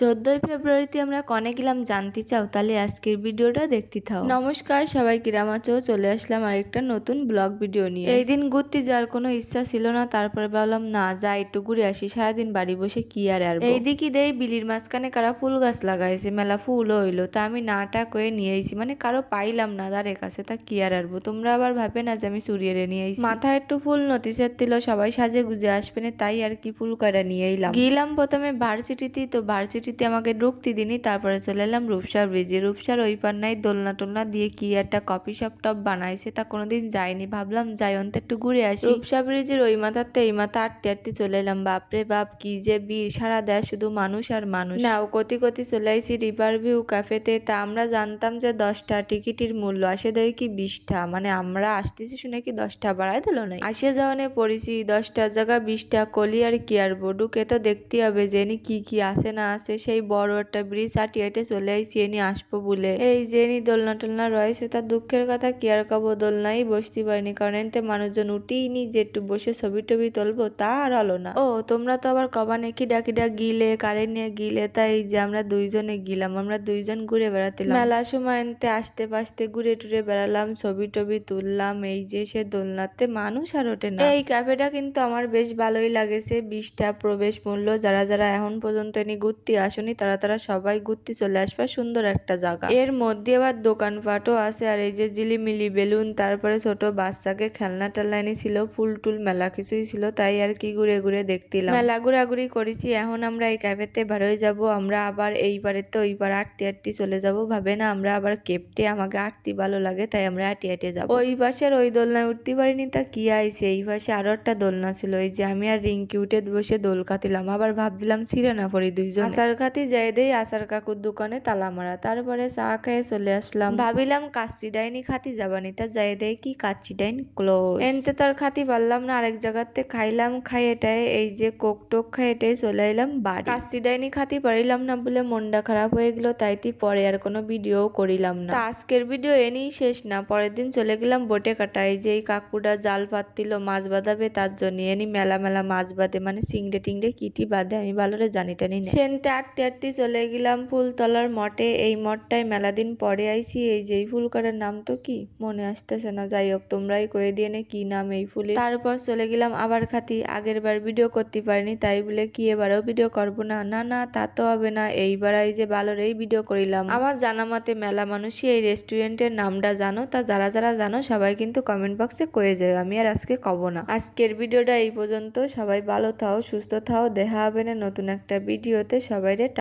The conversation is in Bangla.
14ই ফেব্রুয়ারিতে আমরা কনে গেলাম জানতে চাও? তাহলে আজকের ভিডিওটা দেখতে থাও। নমস্কার সবাই, কিরাম আছো? চলে আসলাম আরেকটা নতুন ব্লগ ভিডিও নিয়ে। এই দিন ঘুরতে যাওয়ার কোনো ইচ্ছা ছিল না, তারপরে ভাবলাম না যাই একটু ঘুরে আসি, সারাদিন বাড়ি বসে কি আর আরবো। এইদিকে দেই বিলির মাঝখানে কারা ফুল গাছ লাগাইছে, মেলা ফুলও হইলো, তা আমি নাটা করে নিয়ে আইছি, মানে কারো পাইলাম না দাঁড়ের কাছে, তা কি আর আরবো। তোমরা আবার ভাবে না যে আমি চুরিয়ে নিয়ে আইছি। মাথায় একটু ফুল নতিসের দিল, সবাই সাজে গুজে আসবে না, তাই আর কি ফুল কয়টা নিয়ে এলাম। গেলাম প্রথমে ভার্সিটিতে, তো ভার্সিটিতে আমাকে ঢুকতে দিনই, তারপরে চলে এলাম রূপসা ব্রিজে। রূপসার ওই পার নাই দোলনা টোলনা দিয়ে কি একটা কফি শপ টপ বানাইছে, তা কোনোদিন যাইনি, ভাবলাম যাই অন্তে একটু ঘুরে আসি। রূপসা ব্রিজের ওই মাথাতে এই মাথা আটতে আটতে চলে এলাম। বাপরে বাপ, কি যে ভিড়, সারা দেশ শুধু মানুষ আর মানুষ। নাও কতি কতি চলে আইছি রিভার ভিউ ক্যাফেতে। তা আমরা জানতাম যে 10টা টিকিটের মূল্য, আসে দেয় কি 20টা, মানে আমরা আসতেছি শুনে কি 10টা বাড়াই দিল না। আসে যাওয়ানে পড়েছি 10টার জায়গা 20টা, কলি আর কি আর ঢুকে তো দেখতে হবে যে কি কি আছে না আছে। সেই বড় একটা ব্রিজ হাঁটি হেঁটে চলে আইছি এনি আসবো বলে। এই যে দোলনা টোলনা রয়েছে, তার দুঃখের কথা কি আর কব, দোলনাই বসতে পারিনি, কারণ এতে মানুষজন উঠিনি যে একটু বসে ছবি টবি তুলবো, তা আর হলো না। ও তোমরা তো আবার কবা নাকি ডাকিডা গিলে কারে নিয়ে গিলে, তাই এই যে আমরা দুইজনে গিলাম, আমরা দুইজন ঘুরে বেড়াতেলাম। মেলা সময় এনতে আসতে পাশতে ঘুরে টুরে বেড়ালাম, ছবি টবি তুললাম। এই যে সে দোলনাতে মানুষ আর ওঠে না। এই ক্যাফেটা কিন্তু আমার বেশ ভালোই লাগেছে। 20টা প্রবেশ মূল্য। যারা যারা এখন পর্যন্ত এনে ঘুরতে আসনি তারা তারা সবাই ঘুরতে চলে আসবে, সুন্দর একটা জায়গা। এর মধ্যে আবার দোকানপাটও আছে, আর এই যে জিলিমিলি বেলুন, তারপরে ছোট বাচ্চাকে খেলনা টেলনা ছিল, ফুল টুল মেলা কিছুই ছিল, তাই আর কি ঘুরে ঘুরে দেখতিলাম। মেলা ঘুরাঘুরি করেছি। এখন আমরা এই ক্যাফেতে বার হয়ে যাব, আমরা আবার এই পারে তো ওই পারে আটতে আটতে চলে যাব। ভাবে না আমরা আবার কেপটে, আমাকে আটতে ভালো লাগে, তাই আমরা আটে আটে যাবো। ওই পাশের ওই দোলনায় উঠতে পারিনি, তা কি আইছে, এই পাশে আরো একটা দোলনা ছিল, এই যে আমি আর রিঙ্কি উঠে বসে দোল খাতিলাম। আবার ভাবছিলাম ছিঁড়ে না পড়ি দুইজন। আচার খাতি যাই দেই আচার কাকুর দোকানে তালা মারা, তারপরে চা খেয়ে চলে আসলাম। ভাবিলাম কাচ্চি ডাইনি খাতি যাবানি, তা যাই দেই কি কাচ্চি ডাইন ক্লোজ। এনতে তো আর খাতি পারলাম না, আরেক জায়গাতে খাইলাম, খাই এটাই এই যে কোক টোক খাই এটাই চলে এলাম বাড়ি। কাচ্চি ডাইনি খাতি পারিলাম না বলে মনটা খারাপ হয়ে গেল, তাইতে পরে আর কোনো ভিডিও করিলাম না। তা আজকের ভিডিও এনেই শেষ না, পরের দিন চলে গেলাম বোটে কাটা। এই যে এই কাকুটা জাল পাতছিল মাছ বাঁধাবে, তার জন্য এনি মেলা মেলা মাছ বাঁধে, মানে চিংড়ে টিংড়ে কিটি বাঁধে, আমি ভালোরে জানি টানি না। সেনতে আটতে আটতে চলে গেলাম ফুলতলার মঠে। এই মঠটায় মেলা দিন পরে আইছি। এই যে এই ফুল কাটার নাম তো কি মনে আসতেছে না, যাই হোক তোমরাই কয়ে দিয়ে নে কি নাম এই ফুলের। তারপর চলে গেলাম আবার খাতি। আগের বার ভিডিও করতে পারিনি, তাই বলে কি এবারেও ভিডিও করবো না? না না, তা তো হবে না, এইবার এই যে ভালোর এই ভিডিও করিলাম। আমার জানা মতে মেলা মানুষই এই রেস্টুরেন্টের নামটা জানো, তা যারা যারা জানো সবাই কিন্তু কমেন্ট বক্সে কয়ে যাও, আমি আর আজকে কব না। আজকের ভিডিওটা এই পর্যন্ত। সবাই ভালো থাও, সুস্থ থাও, দেখা হবে না নতুন একটা ভিডিওতে। সবাই